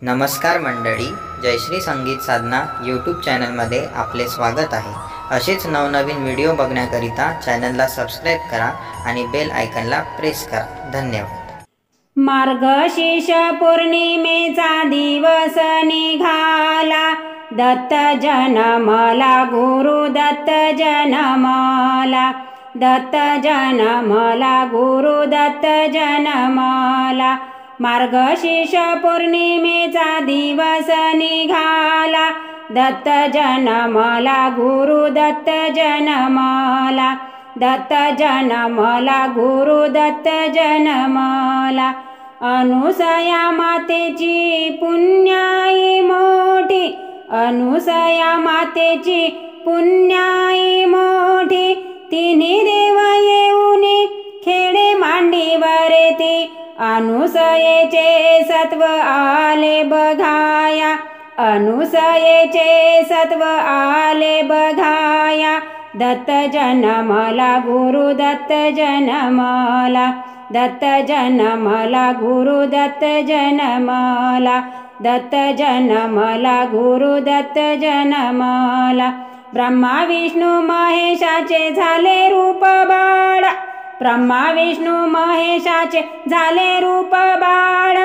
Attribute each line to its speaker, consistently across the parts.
Speaker 1: नमस्कार मंडळी, जयश्री संगीत साधना यूट्यूब चॅनलमध्ये आपले स्वागत आहे। असेच नवनवीन व्हिडिओ बघण्याकरिता चॅनलला सबस्क्राइब करा आणि बेल आयकॉनला प्रेस करा। धन्यवाद।
Speaker 2: मार्गशीर्ष पौर्णिमेचा दिवस निघाला, दत्त जन्मला गुरु दत्त जन्मला, दत्त जन्मला गुरु दत्त जन्मला। मार्गशीर्ष पौर्णिमेचा दिवस निघाला, दत्त जन्मला गुरु दत्त जन्मला, दत्त जन्मला गुरु दत्त जन्मला। अनुसया मातेची पुण्याई मोठी, अनुसया मातेची पुण्याई मोठी, तिन्ही देव येऊन खेळे मांडीवर ती, अनुसयेचे सत्व आले बघाया, अनुसयेचे सत्व आले बघाया। दत्त जन्मला गुरु दत्त जन्मला, दत्त जन्मला गुरु दत्त जन्मला, दत्त जन्मला गुरु दत्त जन्मला। ब्रह्मा विष्णू महेशाचे झाले रूप बाळ, ब्रह्मा विष्णू महेशाचे झाले रूप बाळ।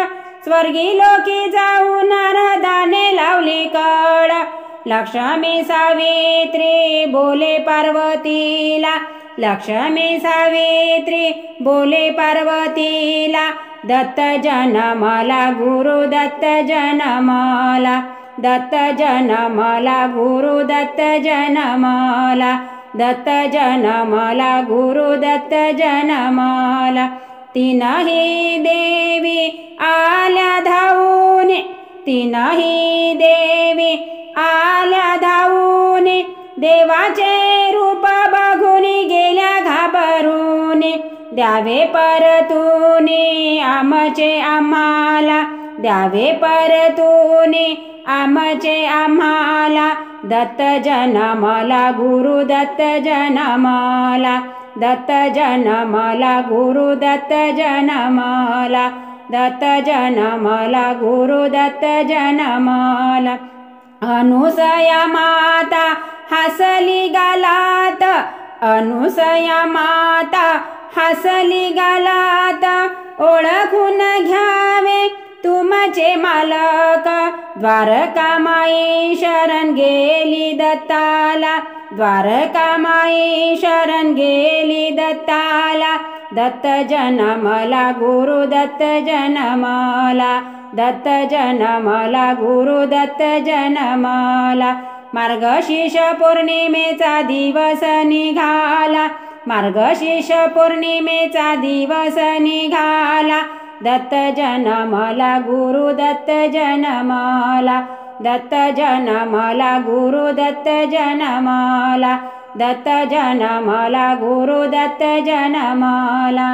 Speaker 2: स्वर्गी लोकी जाऊन नारदाने लावली कड, लक्ष्मी सावित्री बोले पार्वतीला, लक्ष्मी सावित्री बोले पार्वतीला। दत्त जन्मला गुरु दत्त जन्मला, दत्त जन्मला गुरु दत्त जन्मला, दत्त जन्मला गुरु दत्त जन्मला। तीनही देवी आल्या धावून, तीनही देवी आल्या धावून, देवाचे रूप बघून गेल्या घाबरून। द्यावे परतून आमचे आम्हाला, द्यावे परतून आमचे आम्हाला। दत्त जन्मला गुरु दत्त जन्मला, दत्त जन्मला गुरु दत्त जन्मला, दत्त जन्मला गुरु दत्त जन्मला। अनुसया माता हसली गालात, अनुसया माता हसली गालात, ओळखून घ्यावे तुमचे मालक। द्वारकामाई शरण गेली दत्ताला, द्वारकामाई शरण गेली दत्ताला। दत्त जन्मला गुरु दत्त जन्मला, दत्त जन्मला गुरु दत्त जन्मला। मार्गशीर्ष पौर्णिमेचा दिवस निघाला, मार्गशीर्ष पौर्णिमेचा दिवस निघाला। दत्त जन्मला गुरु दत्त जन्मला, दत्त जन्मला गुरु दत्त जन्मला, दत्त जन्मला गुरु दत्त जन्मला।